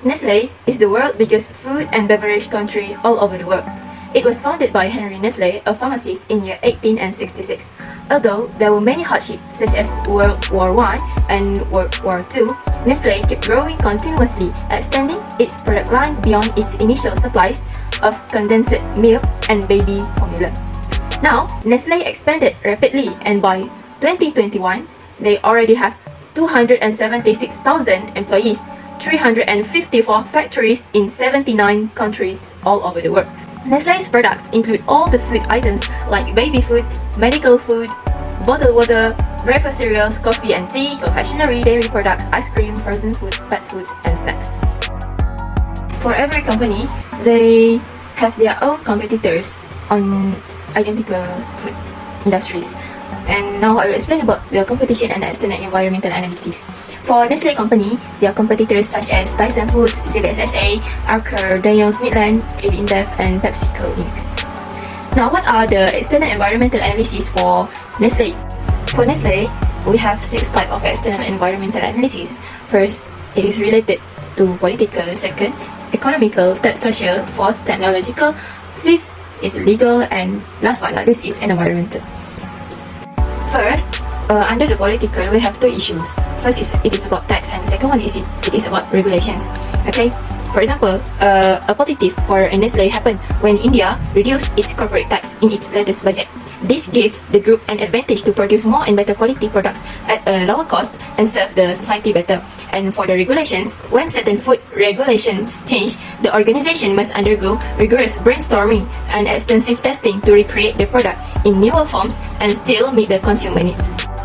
Nestle is the world's biggest food and beverage country all over the world. It was founded by Henry Nestle, a pharmacist, in year 1866. Although there were many hardships such as World War I and World War II, Nestle kept growing continuously, extending its product line beyond its initial supplies of condensed milk and baby formula. Now, Nestle expanded rapidly, and by 2021, they already have 276,000 employees, 354 factories in 79 countries all over the world. Nestle's products include all the food items like baby food, medical food, bottled water, breakfast cereals, coffee and tea, confectionery, dairy products, ice cream, frozen food, pet foods, and snacks. For every company, they have their own competitors on identical food industries. And now I will explain about the competition and the external environmental analysis. For Nestle company, their competitors such as Tyson Foods, JBSSA, Archer, Daniels Midland, AB InBev, and PepsiCo Inc. Now, what are the external environmental analysis for Nestle? For Nestle, we have 6 types of external environmental analysis. First, it is related to political. Second, economical. Third, social. Fourth, technological. Fifth, is legal. And last but not least is environmental. First, under the political, we have 2 issues. First is it is about tax, and the second one is it is about regulations. Okay, for example, a positive for Nestle happened when India reduced its corporate tax in its latest budget. This gives the group an advantage to produce more and better quality products at a lower cost and serve the society better. And for the regulations, when certain food regulations change, the organization must undergo rigorous brainstorming and extensive testing to recreate the product in newer forms and still meet the consumer needs.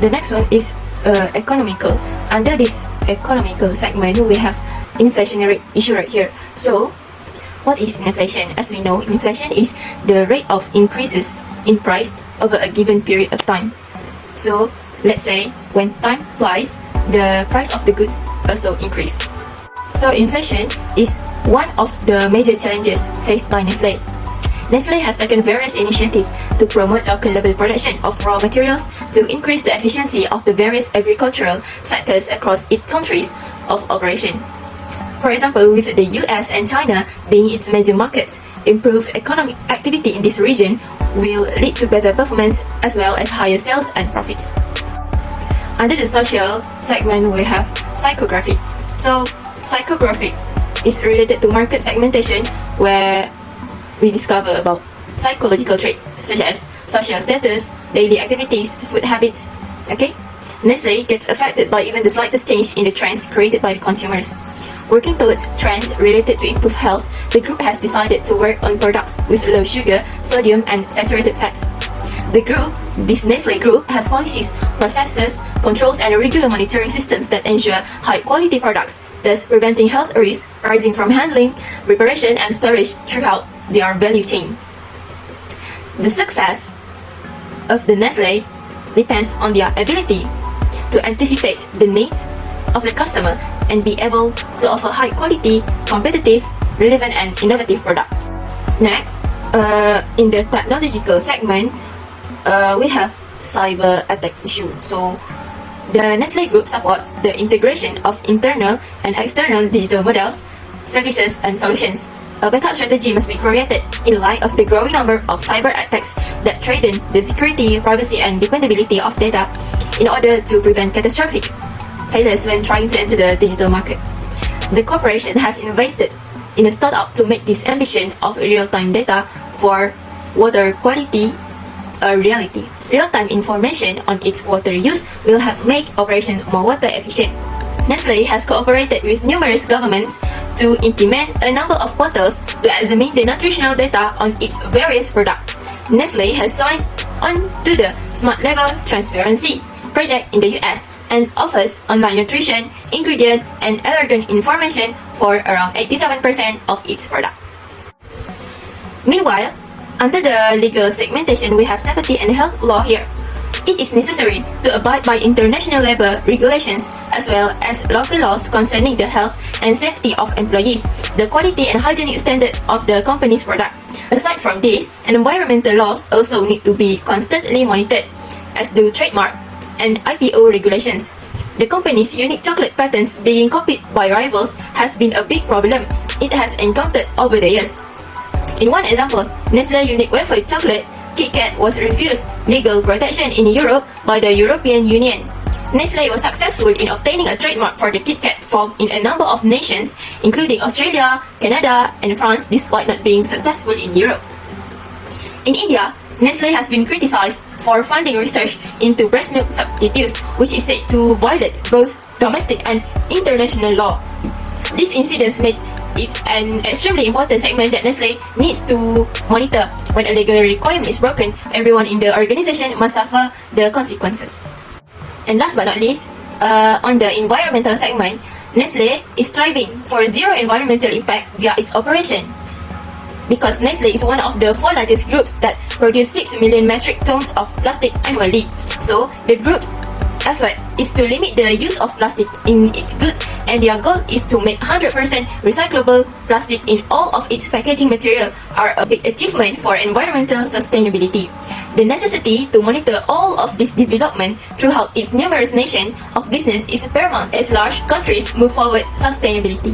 The next one is economical. Under this economical segment, we have inflationary issue right here. So, what is inflation? As we know, inflation is the rate of increases in price over a given period of time. So, let's say when time flies, the price of the goods also increase. So, inflation is one of the major challenges faced by Nestle. Nestle has taken various initiatives to promote local level production of raw materials to increase the efficiency of the various agricultural sectors across its countries of operation. For example, with the US and China being its major markets, improved economic activity in this region will lead to better performance as well as higher sales and profits. Under the social segment, we have psychographic. So, psychographic is related to market segmentation, where we discover about psychological traits such as social status, daily activities, food habits. Okay? Nestle gets affected by even the slightest change in the trends created by the consumers. Working towards trends related to improved health, the group has decided to work on products with low sugar, sodium, and saturated fats. This Nestle group has policies, processes, controls, and regular monitoring systems that ensure high-quality products, thus preventing health risks arising from handling, preparation, and storage throughout their value chain. The success of the Nestle depends on their ability to anticipate the needs of the customer and be able to offer high quality, competitive, relevant, and innovative product. Next, in the technological segment, we have cyber attack issue. So, the Nestle Group supports the integration of internal and external digital models, services, and solutions. A backup strategy must be created in light of the growing number of cyber attacks that threaten the security, privacy, and dependability of data in order to prevent catastrophic failures when trying to enter the digital market. The corporation has invested in a startup to make this ambition of real-time data for water quality a reality. Real-time information on its water use will help make operation more water efficient. Nestle has cooperated with numerous governments to implement a number of portals to examine the nutritional data on its various products. Nestle has signed on to the Smart Level Transparency project in the US and offers online nutrition, ingredient, and allergen information for around 87% of its products. Meanwhile, under the legal segmentation, we have safety and health law here. It is necessary to abide by international labor regulations as well as local laws concerning the health and safety of employees, the quality and hygienic standards of the company's product. Aside from this, environmental laws also need to be constantly monitored, as do trademark and IPO regulations. The company's unique chocolate patterns being copied by rivals has been a big problem it has encountered over the years. In one example, Nestle's unique wafer chocolate, Kit Kat, was refused legal protection in Europe by the European Union. Nestle was successful in obtaining a trademark for the Kit Kat form in a number of nations, including Australia, Canada, and France, despite not being successful in Europe. In India, Nestle has been criticized for funding research into breast milk substitutes, which is said to violate both domestic and international law. These incidents make it an extremely important segment that Nestle needs to monitor. When a legal requirement is broken, everyone in the organization must suffer the consequences. And last but not least, on the environmental segment, Nestle is striving for zero environmental impact via its operation. Because Nestle is one of the 4 largest groups that produce 6 million metric tons of plastic annually. So, the group's effort is to limit the use of plastic in its goods, and their goal is to make 100% recyclable plastic in all of its packaging material are a big achievement for environmental sustainability. The necessity to monitor all of this development throughout its numerous nations of business is paramount as large countries move forward sustainability.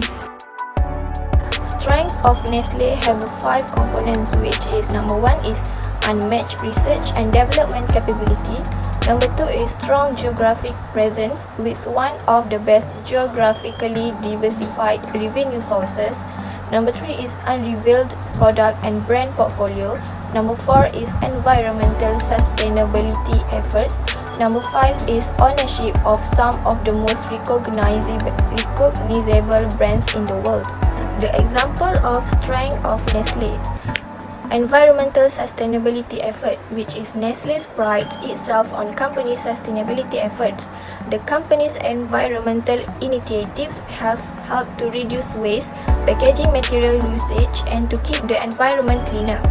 Strengths of Nestle have 5 components, which is number 1 is unmatched research and development capability. Number 2 is strong geographic presence with one of the best geographically diversified revenue sources. Number 3 is unrivaled product and brand portfolio. Number 4 is environmental sustainability efforts. Number 5 is ownership of some of the most recognizable brands in the world. The example of strength of Nestle. Environmental sustainability effort, which is Nestle prides itself on company sustainability efforts. The company's environmental initiatives have helped to reduce waste, packaging material usage, and to keep the environment cleaner.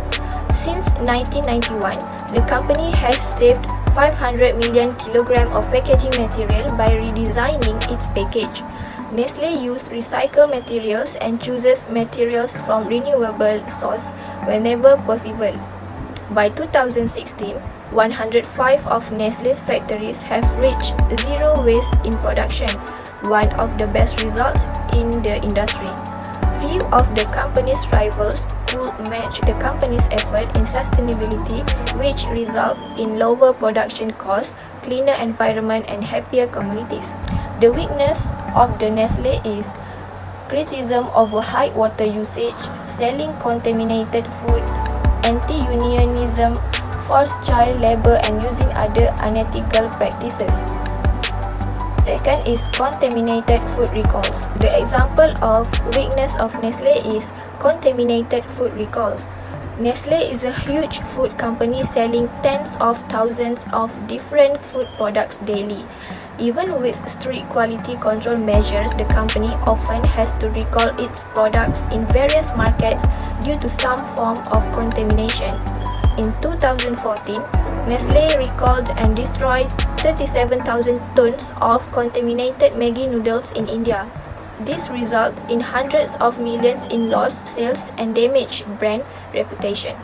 Since 1991, the company has saved 500 million kilograms of packaging material by redesigning its package. Nestle uses recycled materials and chooses materials from renewable sources whenever possible. By 2016, 105 of Nestle's factories have reached zero waste in production, one of the best results in the industry. Few of the company's rivals could match the company's effort in sustainability, which result in lower production costs, cleaner environment, and happier communities. The weakness of the Nestle is criticism over high water usage, selling contaminated food, anti-unionism, forced child labor, and using other unethical practices. Second is contaminated food recalls. The example of weakness of Nestle is contaminated food recalls. Nestle is a huge food company selling tens of thousands of different food products daily. Even with strict quality control measures, the company often has to recall its products in various markets due to some form of contamination. In 2014, Nestle recalled and destroyed 37,000 tons of contaminated Maggi noodles in India. This resulted in hundreds of millions in lost sales and damaged brand reputation.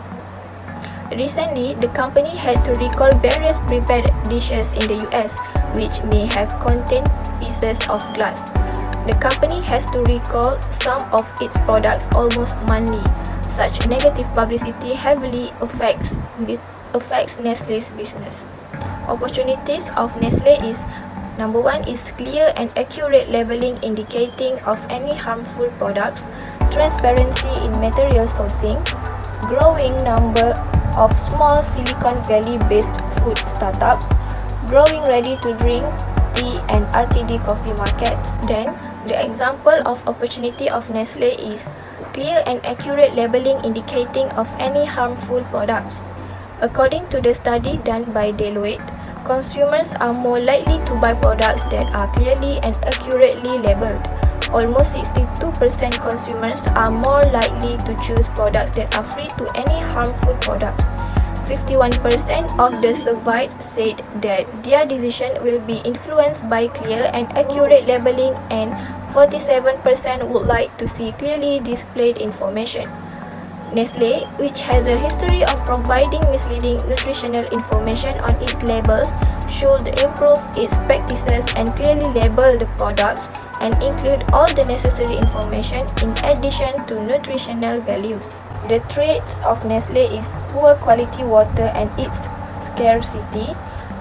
Recently, the company had to recall various prepared dishes in the US, which may have contained pieces of glass. The company has to recall some of its products almost monthly. Such negative publicity heavily affects Nestle's business. Opportunities of Nestle is number 1 is clear and accurate labeling indicating of any harmful products, transparency in material sourcing, growing number of small Silicon Valley-based food startups, growing ready-to-drink tea and RTD coffee markets. Then, the example of opportunity of Nestle is clear and accurate labeling indicating of any harmful products. According to the study done by Deloitte, consumers are more likely to buy products that are clearly and accurately labeled. Almost 62% consumers are more likely to choose products that are free to any harmful products. 51% of the surveyed said that their decision will be influenced by clear and accurate labeling, and 47% would like to see clearly displayed information. Nestle, which has a history of providing misleading nutritional information on its labels, should improve its practices and clearly label the products and include all the necessary information in addition to nutritional values. The traits of Nestle is poor quality water and its scarcity.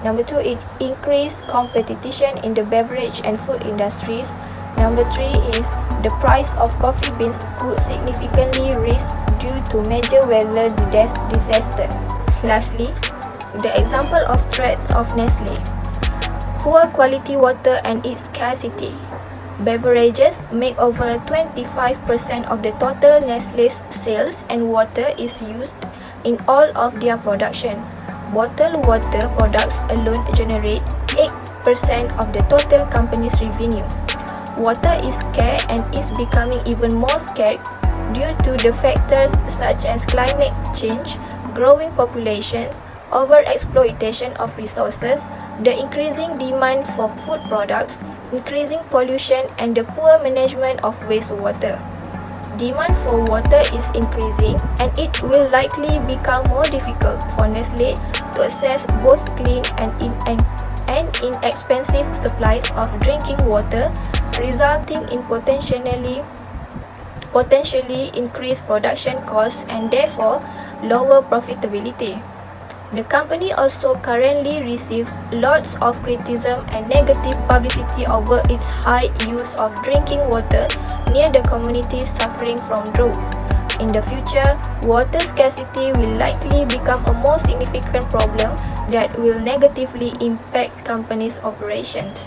Number 2, it increased competition in the beverage and food industries. Number 3 is the price of coffee beans could significantly rise due to major weather disaster. Lastly, the example of threats of Nestle: poor quality water and its scarcity. Beverages make over 25% of the total Nestle's sales, and water is used in all of their production. Bottled water products alone generate 8% of the total company's revenue. Water is scarce and is becoming even more scarce due to the factors such as climate change, growing populations, overexploitation of resources, the increasing demand for food products, increasing pollution, and the poor management of wastewater. Demand for water is increasing, and it will likely become more difficult for Nestle to access both clean and inexpensive supplies of drinking water, resulting in potentially increased production costs and therefore lower profitability. The company also currently receives lots of criticism and negative publicity over its high use of drinking water near the communities suffering from drought. In the future, water scarcity will likely become a more significant problem that will negatively impact company's operations.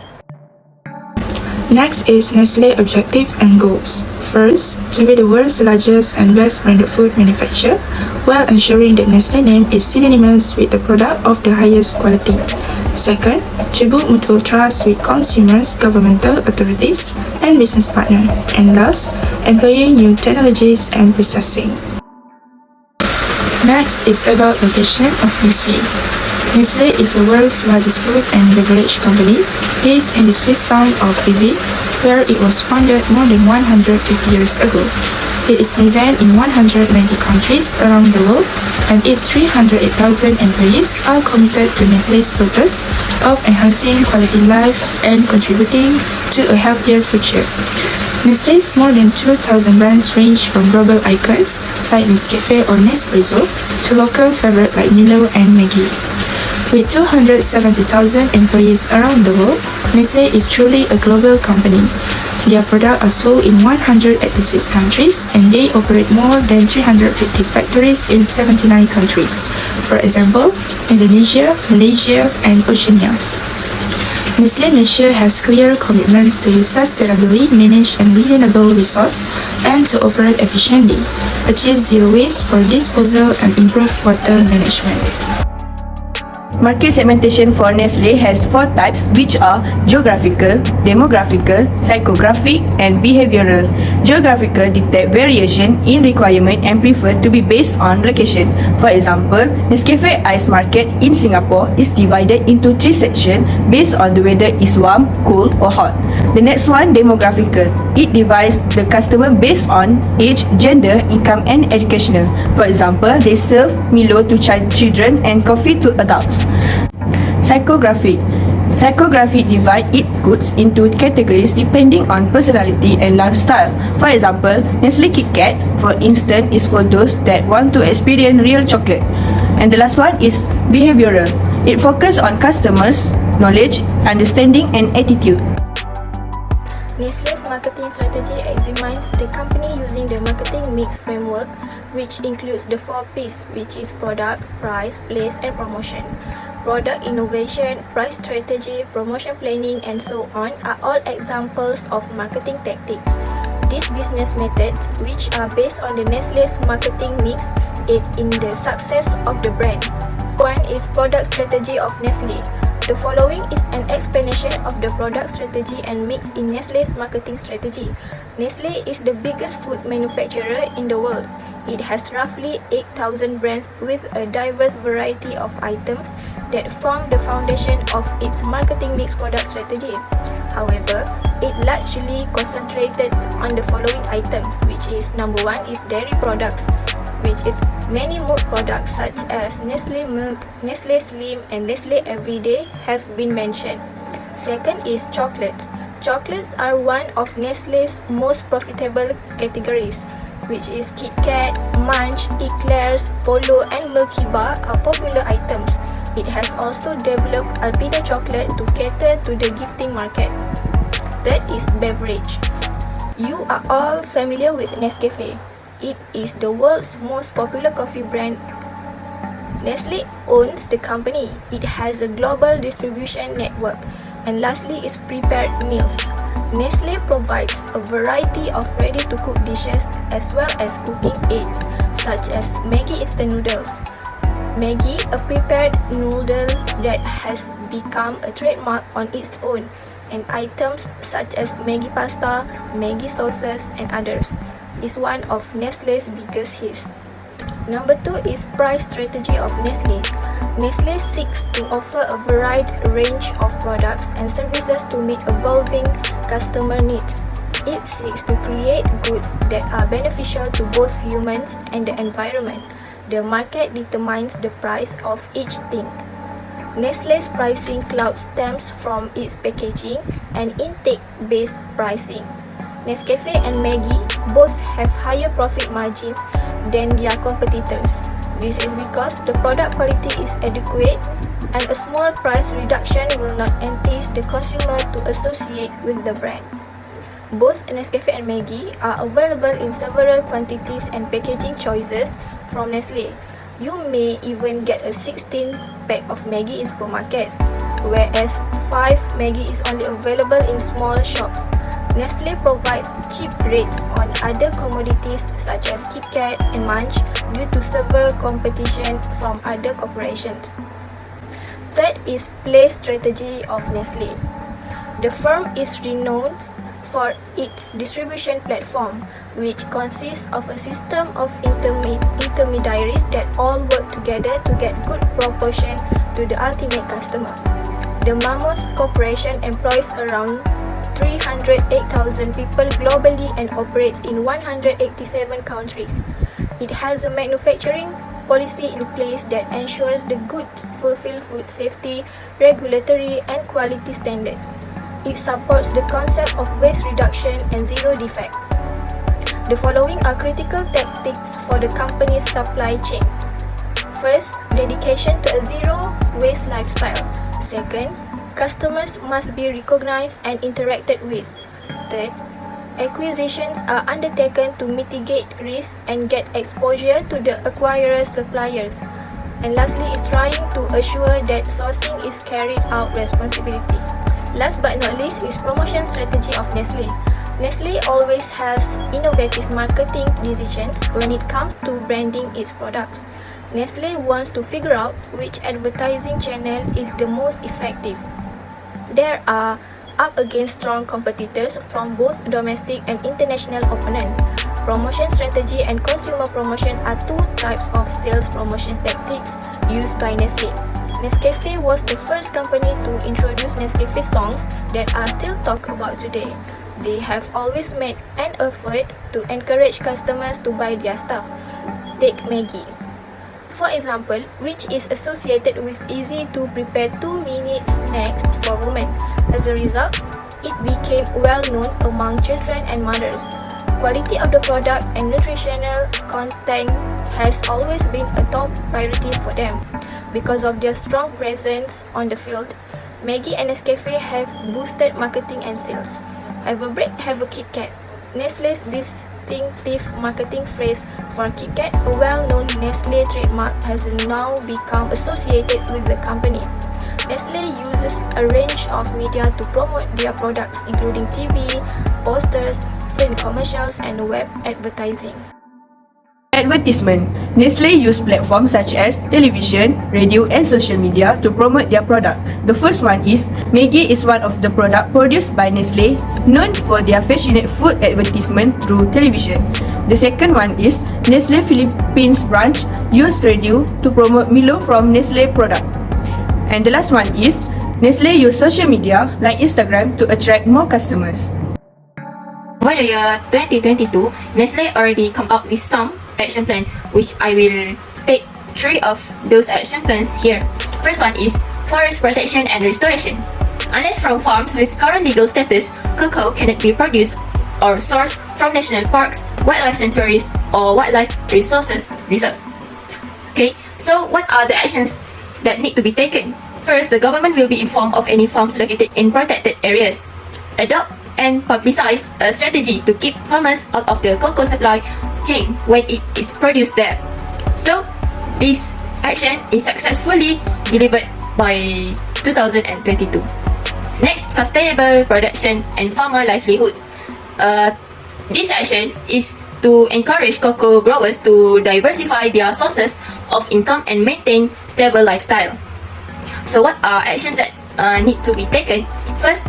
Next is Nestle objective and goals. First, to be the world's largest and best branded food manufacturer, while ensuring that Nestle name is synonymous with the product of the highest quality. Second, to build mutual trust with consumers, governmental authorities, and business partners. And last, employing new technologies and processing. Next is about location of Nestle. Nestle is the world's largest food and beverage company, based in the Swiss town of Vevey, where it was founded more than 150 years ago. It is present in 190 countries around the world, and its 308,000 employees are committed to Nestle's purpose of enhancing quality life and contributing to a healthier future. Nestle's more than 2,000 brands range from global icons like Nescafe or Nespresso to local favorites like Milo and Maggi. With 270,000 employees around the world, Nestle is truly a global company. Their products are sold in 186 countries, and they operate more than 350 factories in 79 countries. For example, Indonesia, Malaysia, and Oceania. Nestle Asia has clear commitments to sustainably manage and renewable resources and to operate efficiently, achieve zero waste for disposal, and improve water management. Market segmentation for Nestle has 4 types, which are geographical, demographical, psychographic, and behavioral. Geographical detect variation in requirement and prefer to be based on location. For example, Nescafe Ice Market in Singapore is divided into 3 sections based on the weather is warm, cool, or hot. The next one, demographical. It divides the customer based on age, gender, income, and educational. For example, they serve Milo to children and coffee to adults. Psychographic. Psychographic divide its goods into categories depending on personality and lifestyle. For example, Nestle Kit Kat, for instance, is for those that want to experience real chocolate. And the last one is behavioral. It focuses on customers' knowledge, understanding, and attitude. Nestle's marketing strategy examines the company using the marketing mix framework, which includes the 4 P's, which is product, price, place, and promotion. Product innovation, price strategy, promotion planning, and so on are all examples of marketing tactics. These business methods, which are based on the Nestle's marketing mix, aid in the success of the brand. 1 is product strategy of Nestle. The following is an explanation of the product strategy and mix in Nestle's marketing strategy. Nestle is the biggest food manufacturer in the world. It has roughly 8,000 brands with a diverse variety of items that form the foundation of its marketing mix product strategy. However, it largely concentrated on the following items, which is number 1 is dairy products, which which is many milk products such as Nestle Milk, Nestle Slim and Nestle Everyday have been mentioned. Second is chocolates. Chocolates are one of Nestle's most profitable categories, which is Kit Kat, Munch, Eclairs, Polo and Milky Bar are popular items. It has also developed Alpina chocolate to cater to the gifting market. Third is beverage. You are all familiar with Nescafe. It is the world's most popular coffee brand. Nestle owns the company. It has a global distribution network. And lastly is prepared meals. Nestle provides a variety of ready-to-cook dishes as well as cooking aids such as Maggi instant noodles. Maggi, a prepared noodle that has become a trademark on its own, and items such as Maggi pasta, Maggi sauces and others, is one of Nestle's biggest hits. Number 2 is price strategy of Nestle. Nestle seeks to offer a varied range of products and services to meet evolving customer needs. It seeks to create goods that are beneficial to both humans and the environment. The market determines the price of each thing. Nestle's pricing cloud stems from its packaging and intake-based pricing. Nescafe and Maggi both have higher profit margins than their competitors. This is because the product quality is adequate and a small price reduction will not entice the consumer to associate with the brand. Both Nescafe and Maggi are available in several quantities and packaging choices from Nestle. You may even get a 16-pack of Maggi in supermarkets, whereas 5 Maggi is only available in small shops. Nestle provides cheap rates on other commodities such as Kit Kat and Munch due to severe competition from other corporations. Third is place strategy of Nestle. The firm is renowned for its distribution platform, which consists of a system of intermediaries that all work together to get good proportion to the ultimate customer. The Mammoth Corporation employs around 308,000 people globally and operates in 187 countries. It has a manufacturing policy in place that ensures the goods fulfill food safety, regulatory and quality standards. It supports the concept of waste reduction and zero defect. The following are critical tactics for the company's supply chain. First, dedication to a zero waste lifestyle. Second, customers must be recognized and interacted with. Third, acquisitions are undertaken to mitigate risk and get exposure to the acquirer's suppliers. And lastly is trying to assure that sourcing is carried out responsibly. Last but not least is promotion strategy of Nestle. Nestle always has innovative marketing decisions when it comes to branding its products. Nestle wants to figure out which advertising channel is the most effective. They are up against strong competitors from both domestic and international opponents. Promotion strategy and consumer promotion are two types of sales promotion tactics used by Nestle. Nescafe was the first company to introduce Nescafe songs that are still talked about today. They have always made an effort to encourage customers to buy their stuff. Take Maggi, for example, which is associated with easy-to-prepare 2-minute snacks for women. As a result, it became well known among children and mothers. Quality of the product and nutritional content has always been a top priority for them. Because of their strong presence on the field, Maggi and Nescafe have boosted marketing and sales. Have a break, have a Kit Kat. Nestle's distinctive marketing phrase for Kit Kat, a well-known Nestle trademark, has now become associated with the company. Nestle uses a range of media to promote their products, including TV, posters, print commercials, and web advertising. Advertisement. Nestle use platforms such as television, radio and social media to promote their product. The first one is Maggi is one of the product produced by Nestle, known for their passionate food advertisement through television. The second one is Nestle Philippines branch use radio to promote Milo from Nestle product. And the last one is Nestle use social media like Instagram to attract more customers. By the year 2022, Nestle already come out with some action plan, which I will state 3 of those action plans here. First one is forest protection and restoration. Unless from farms with current legal status, cocoa cannot be produced or sourced from national parks, wildlife sanctuaries, or wildlife resources reserve. Okay, so what are the actions that need to be taken? First, the government will be informed of any farms located in protected areas. Adopt and publicize a strategy to keep farmers out of the cocoa supply chain when it is produced there. So, this action is successfully delivered by 2022. Next, sustainable production and farmer livelihoods. This action is to encourage cocoa growers to diversify their sources of income and maintain stable lifestyle. So what are actions that need to be taken? First,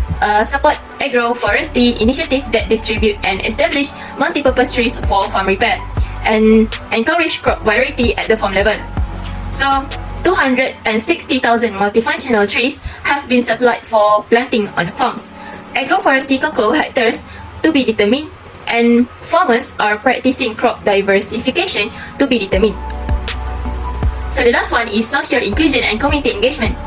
support agroforestry initiative that distribute and establish multi-purpose trees for farm repair, and encourage crop variety at the farm level. So 260,000 multifunctional trees have been supplied for planting on farms. Agroforestry cocoa hectares to be determined, and farmers are practicing crop diversification to be determined. So the last one is social inclusion and community engagement.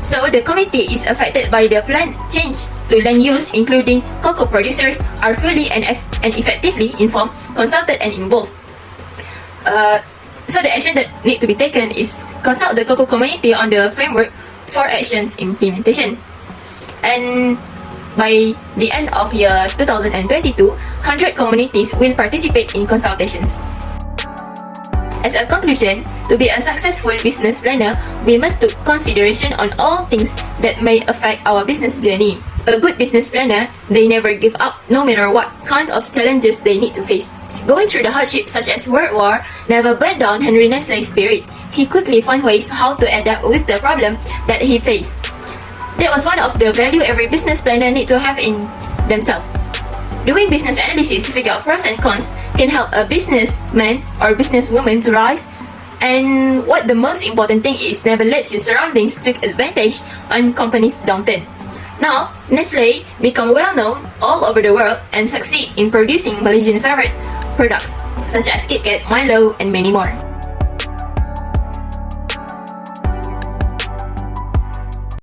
So the community is affected by the plan change to land use, including cocoa producers, are fully and effectively informed, consulted and involved. So the action that need to be taken is consult the cocoa community on the framework for actions implementation. And by the end of year 2022, 100 communities will participate in consultations. As a conclusion, to be a successful business planner, we must take consideration on all things that may affect our business journey. A good business planner, they never give up no matter what kind of challenges they need to face. Going through the hardships such as World War never burned down Henry Nestle's spirit. He quickly found ways how to adapt with the problem that he faced. That was one of the value every business planner need to have in themselves. Doing business analysis to figure out pros and cons can help a businessman or businesswoman to rise. And what the most important thing is, never let your surroundings take advantage on company's downturn. Now, Nestle become well known all over the world and succeed in producing Malaysian favorite products such as KitKat, Milo, and many more.